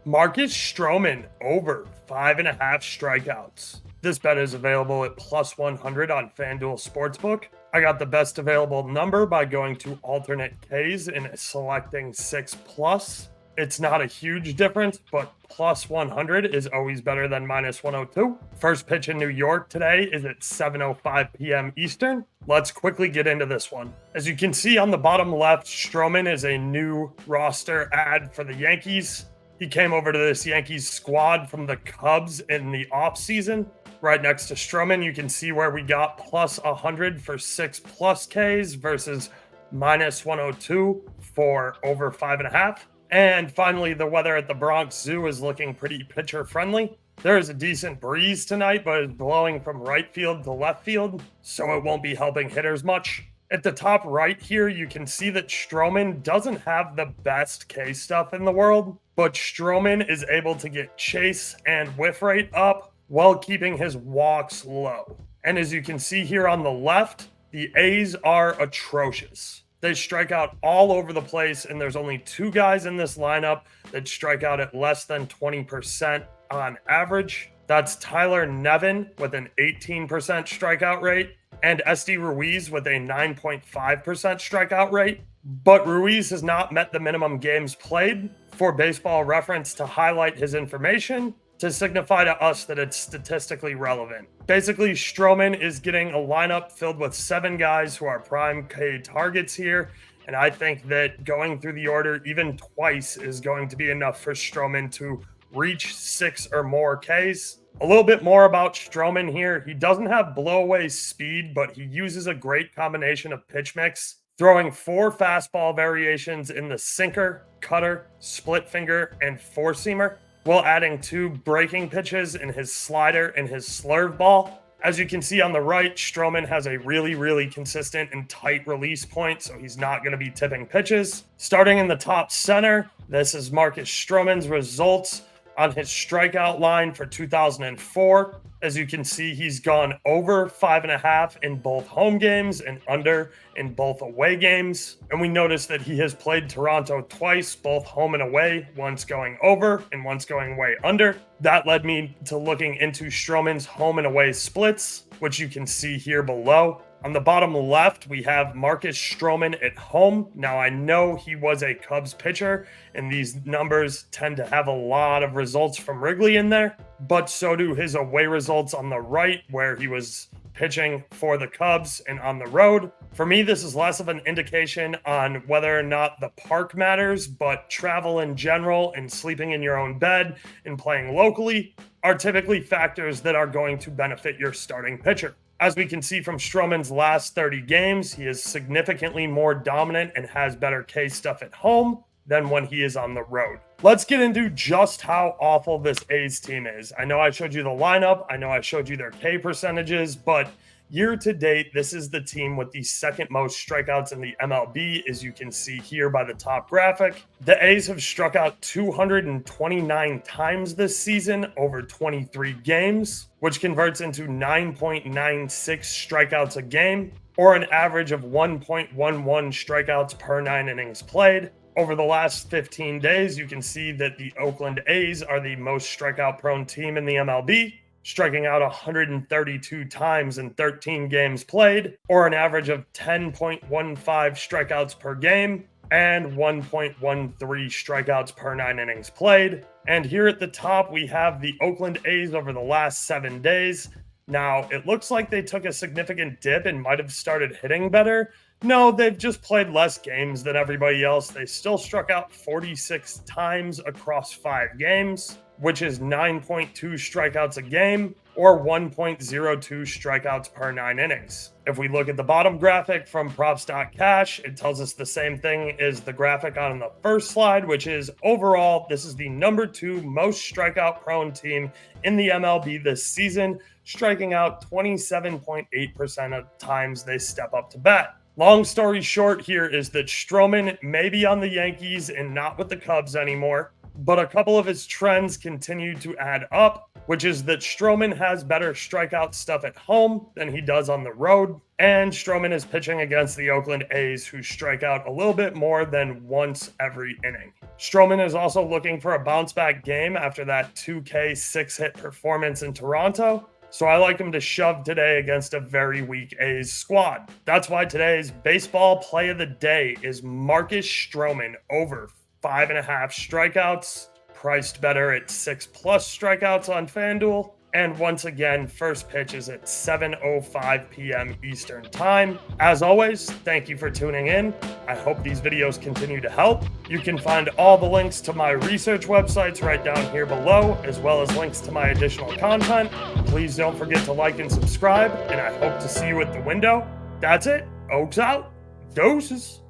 Marcus Stroman over 5.5 strikeouts. This bet is available at plus 100 on FanDuel Sportsbook. I got the best available number by going to alternate Ks and selecting 6 plus. It's not a huge difference, but plus 100 is always better than minus 102. First pitch in New York today is at 7:05 p.m. Eastern. Let's quickly get into this one. As you can see on the bottom left, Stroman is a new roster add for the Yankees. He came over to this Yankees squad from the Cubs in the offseason. Right next to Stroman, you can see where we got plus 100 for 6 plus Ks versus minus 102 for over 5.5. And finally, the weather at the Bronx Zoo is looking pretty pitcher friendly. There is a decent breeze tonight, but it's blowing from right field to left field, so it won't be helping hitters much. At the top right here, you can see that Stroman doesn't have the best K stuff in the world, but Stroman is able to get chase and whiff rate up while keeping his walks low. And as you can see here on the left, the A's are atrocious. They strike out all over the place, and there's only 2 guys in this lineup that strike out at less than 20% on average. That's Tyler Nevin with an 18% strikeout rate and SD Ruiz with a 9.5% strikeout rate. But Ruiz has not met the minimum games played. For Baseball Reference to highlight his information to signify to us that it's statistically relevant. Basically, Stroman is getting a lineup filled with 7 guys who are prime K targets here, and I think that going through the order even twice is going to be enough for Stroman to reach 6 or more Ks. A little bit more about Stroman here. He doesn't have blowaway speed, but he uses a great combination of pitch mix, throwing 4 fastball variations in the sinker, cutter, split finger, and 4-seamer, while adding 2 breaking pitches in his slider and his slurve ball. As you can see on the right, Stroman has a really consistent and tight release point, so he's not going to be tipping pitches. Starting in the top center, this is Marcus Stroman's results on his strikeout line for 2004. As you can see, he's gone over 5.5 in both home games and under in both away games. And we notice that he has played Toronto twice, both home and away, once going over and once going way under. That led me to looking into Stroman's home and away splits, which you can see here below. On the bottom left, we have Marcus Stroman at home. Now, I know he was a Cubs pitcher, and these numbers tend to have a lot of results from Wrigley in there, but so do his away results on the right, where he was pitching for the Cubs and on the road. For me, this is less of an indication on whether or not the park matters, but travel in general and sleeping in your own bed and playing locally are typically factors that are going to benefit your starting pitcher. As we can see from Stroman's last 30 games, he is significantly more dominant and has better K stuff at home than when he is on the road. Let's get into just how awful this A's team is. I know I showed you the lineup. I know I showed you their K percentages, but year to date, this is the team with the second most strikeouts in the MLB, as you can see here by the top graphic. The A's have struck out 229 times this season over 23 games, which converts into 9.96 strikeouts a game, or an average of 1.11 strikeouts per 9 innings played. Over the last 15 days, you can see that the Oakland A's are the most strikeout-prone team in the MLB, striking out 132 times in 13 games played, or an average of 10.15 strikeouts per game and 1.13 strikeouts per 9 innings played. And here at the top, we have the Oakland A's over the last 7 days. Now, it looks like they took a significant dip and might have started hitting better. No, they've just played less games than everybody else. They still struck out 46 times across 5 games, which is 9.2 strikeouts a game, or 1.02 strikeouts per 9 innings. If we look at the bottom graphic from props.cash, it tells us the same thing as the graphic on the first slide, which is overall, this is the number 2 most strikeout prone team in the MLB this season, striking out 27.8% of times they step up to bat. Long story short here is that Stroman may be on the Yankees and not with the Cubs anymore, but a couple of his trends continue to add up, which is that Stroman has better strikeout stuff at home than he does on the road, and Stroman is pitching against the Oakland A's, who strike out a little bit more than once every inning. Stroman is also looking for a bounce back game after that 2K 6-hit performance in Toronto, so I like him to shove today against a very weak A's squad. That's why today's baseball play of the day is Marcus Stroman over 5.5 strikeouts, priced better at 6+ strikeouts on FanDuel. And once again, first pitch is at 7:05 p.m. Eastern Time. As always, thank you for tuning in. I hope these videos continue to help. You can find all the links to my research websites right down here below, as well as links to my additional content. Please don't forget to like and subscribe, and I hope to see you at the window. That's it. Oaks out. Doses.